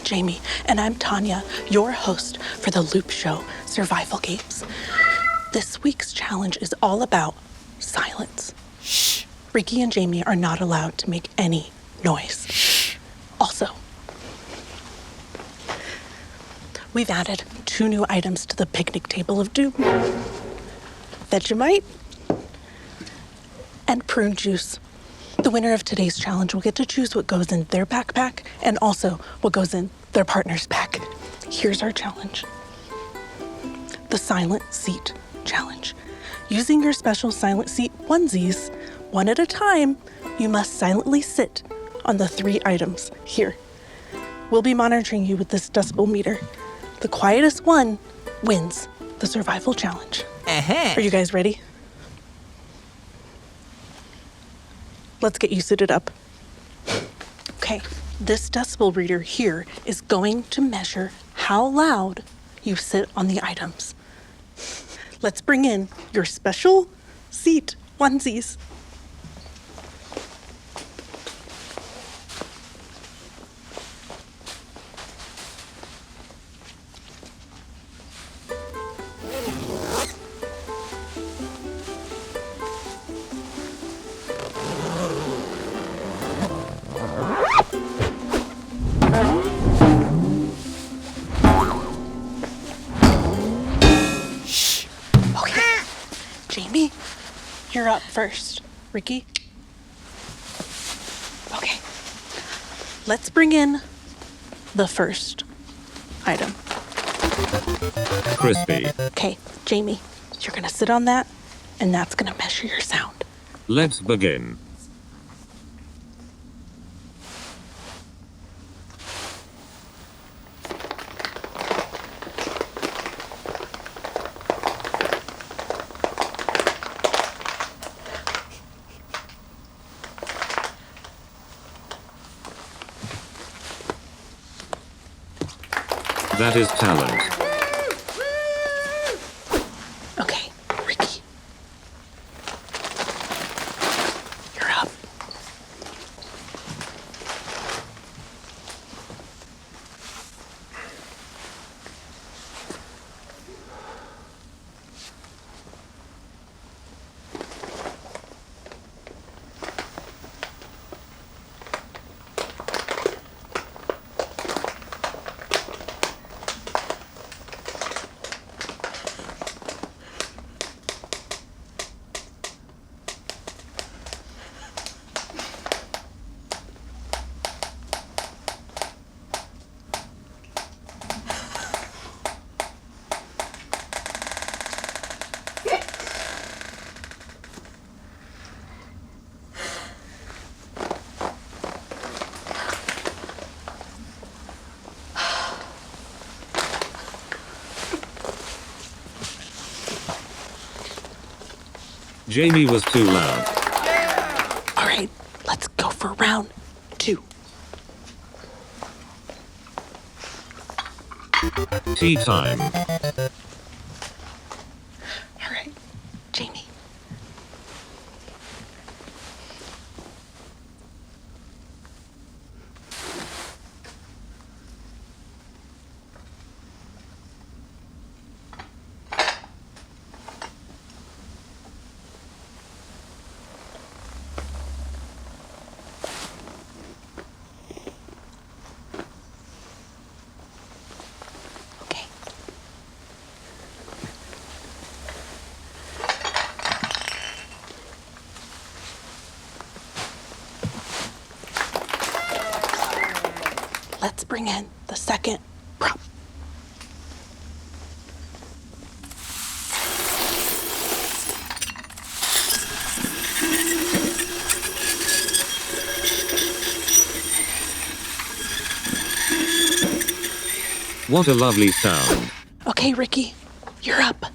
Jayme, and I'm Tanya, your host for the Loop Show Survival Games. This week's challenge is all about silence. Shh. Ricky and Jayme are not allowed to make any noise. Shh. Also, we've added 2 new items to the picnic table of doom. Vegemite and prune juice. The winner of today's challenge will get to choose what goes in their backpack and also what goes in their partner's pack. Here's our challenge. The Silent Seat Challenge. Using your special silent seat onesies, one at a time, you must silently sit on the 3 items here. We'll be monitoring you with this decibel meter. The quietest one wins the survival challenge. Are you guys ready? Let's get you suited up. Okay, this decibel reader here is going to measure how loud you sit on the items. Let's bring in your special seat onesies. Jayme, you're up first. Ricky? Okay. Let's bring in the first item. Crispy. Okay, Jayme, you're gonna sit on that, and that's gonna measure your sound. Let's begin. That is talent. Okay, Ricky. You're up. Jayme was too loud. All right, let's go for round 2. Tea time. All right, Jayme. Okay. Let's bring in the second prop. What a lovely sound. Okay, Ricky, you're up.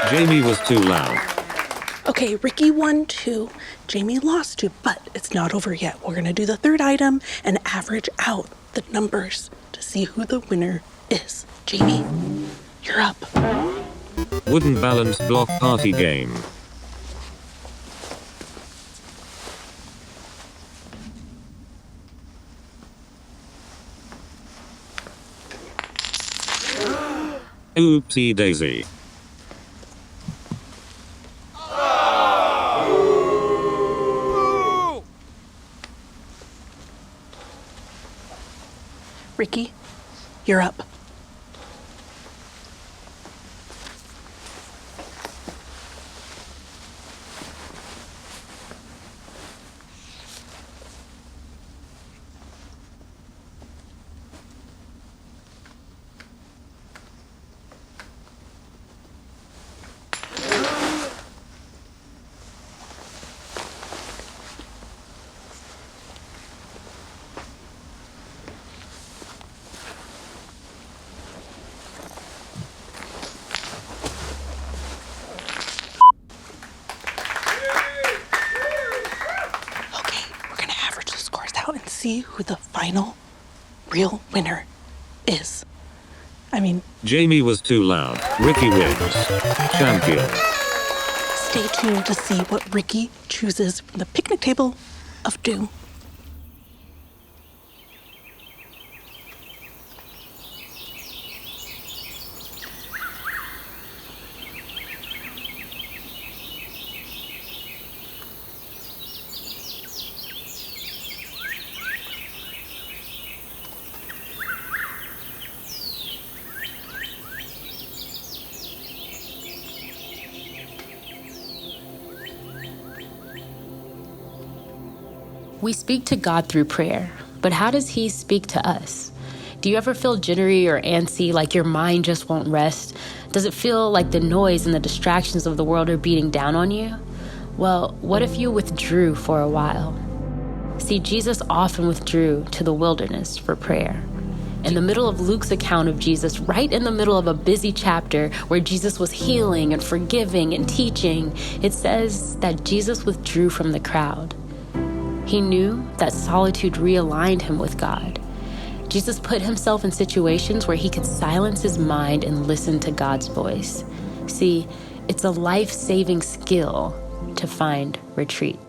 Jayme was too loud. Okay, Ricky won 2, Jayme lost 2, but it's not over yet. We're gonna do the third item and average out the numbers to see who the winner is. Jayme, you're up. Wooden balanced block party game. Oopsie daisy. Ricky, you're up. And see who the final real winner is. Jayme was too loud. Ricky wins. Champion. Stay tuned to see what Ricky chooses from the picnic table of doom. We speak to God through prayer, but how does He speak to us? Do you ever feel jittery or antsy, like your mind just won't rest? Does it feel like the noise and the distractions of the world are beating down on you? Well, what if you withdrew for a while? See, Jesus often withdrew to the wilderness for prayer. In the middle of Luke's account of Jesus, right in the middle of a busy chapter where Jesus was healing and forgiving and teaching, it says that Jesus withdrew from the crowd. He knew that solitude realigned him with God. Jesus put himself in situations where he could silence his mind and listen to God's voice. See, it's a life-saving skill to find retreat.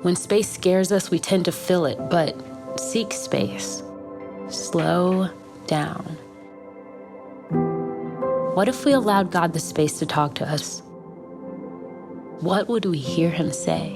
When space scares us, we tend to fill it, but seek space. Slow down. What if we allowed God the space to talk to us? What would we hear him say?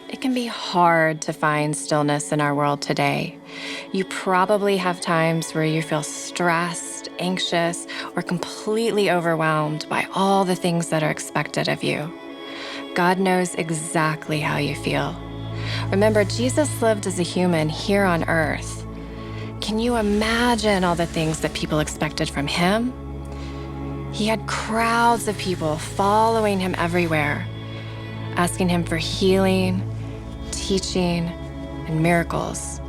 It can be hard to find stillness in our world today. You probably have times where you feel stressed, anxious, or completely overwhelmed by all the things that are expected of you. God knows exactly how you feel. Remember, Jesus lived as a human here on earth. Can you imagine all the things that people expected from him? He had crowds of people following him everywhere, asking him for healing, teaching, and miracles,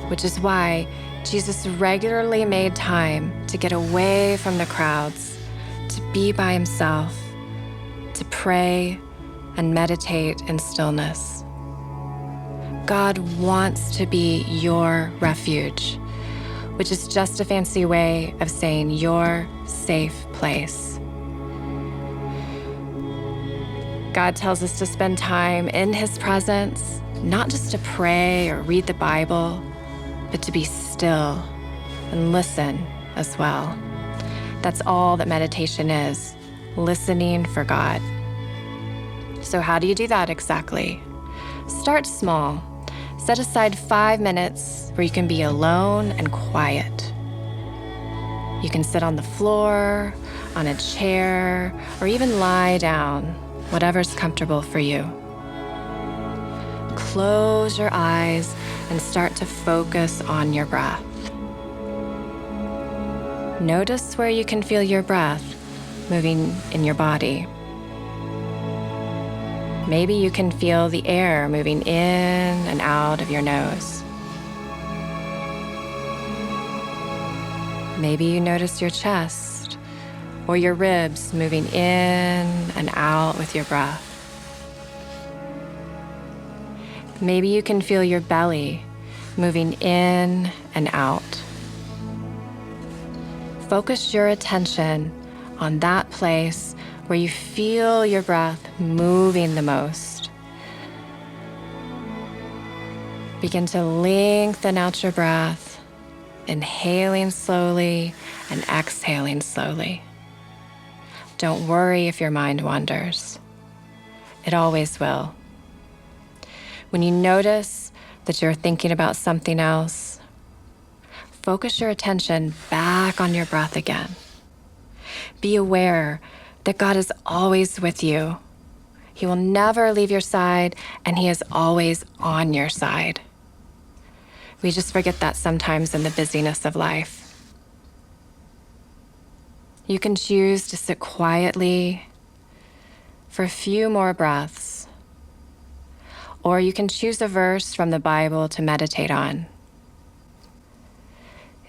which is why Jesus regularly made time to get away from the crowds, to be by himself, to pray and meditate in stillness. God wants to be your refuge, which is just a fancy way of saying your safe place. God tells us to spend time in his presence, not just to pray or read the Bible, but to be still and listen as well. That's all that meditation is, listening for God. So how do you do that exactly? Start small. Set aside 5 minutes where you can be alone and quiet. You can sit on the floor, on a chair, or even lie down, whatever's comfortable for you. Close your eyes and start to focus on your breath. Notice where you can feel your breath moving in your body. Maybe you can feel the air moving in and out of your nose. Maybe you notice your chest or your ribs moving in and out with your breath. Maybe you can feel your belly moving in and out. Focus your attention on that place where you feel your breath moving the most. Begin to lengthen out your breath, inhaling slowly and exhaling slowly. Don't worry if your mind wanders. It always will. When you notice that you're thinking about something else, focus your attention back on your breath again. Be aware that God is always with you. He will never leave your side, and He is always on your side. We just forget that sometimes in the busyness of life. You can choose to sit quietly for a few more breaths, or you can choose a verse from the Bible to meditate on.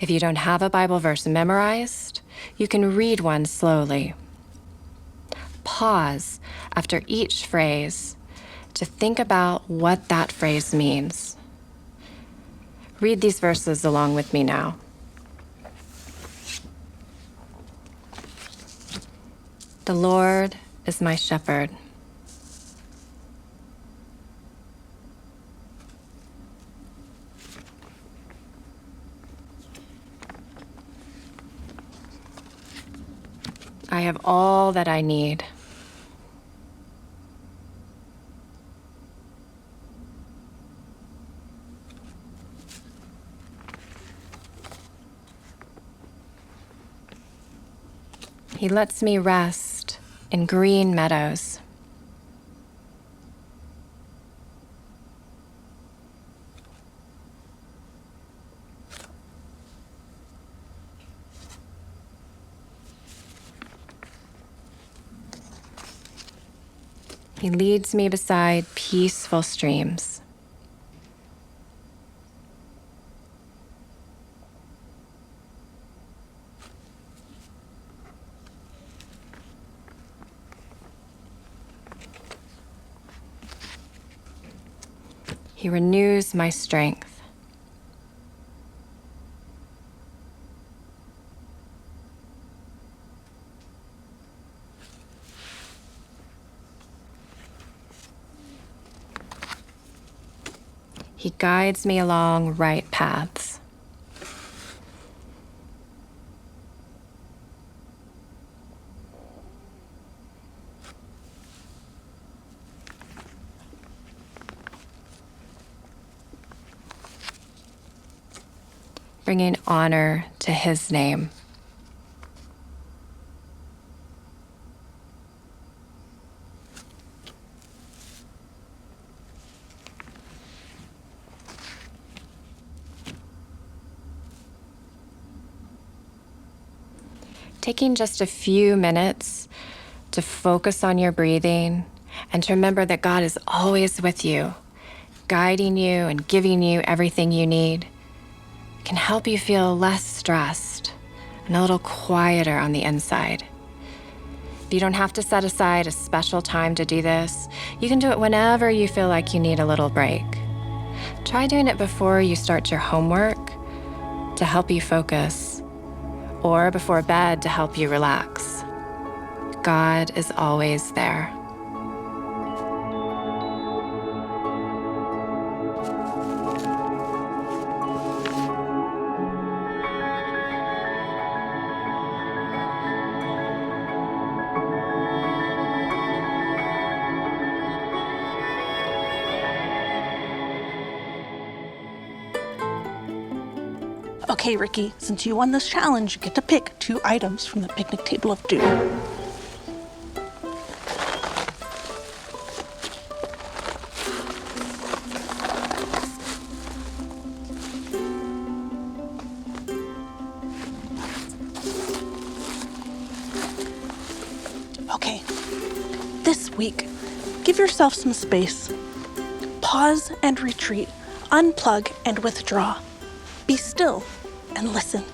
If you don't have a Bible verse memorized, you can read one slowly. Pause after each phrase to think about what that phrase means. Read these verses along with me now. The Lord is my shepherd. I have all that I need. He lets me rest in green meadows. He leads me beside peaceful streams. He renews my strength. He guides me along right paths. Bringing honor to His name. Taking just a few minutes to focus on your breathing and to remember that God is always with you, guiding you and giving you everything you need, can help you feel less stressed and a little quieter on the inside. You don't have to set aside a special time to do this. You can do it whenever you feel like you need a little break. Try doing it before you start your homework to help you focus, or before bed to help you relax. God is always there. Okay, Ricky, since you won this challenge, you get to pick 2 items from the picnic table of doom. Okay, this week, give yourself some space. Pause and retreat, unplug and withdraw. Be still and listen.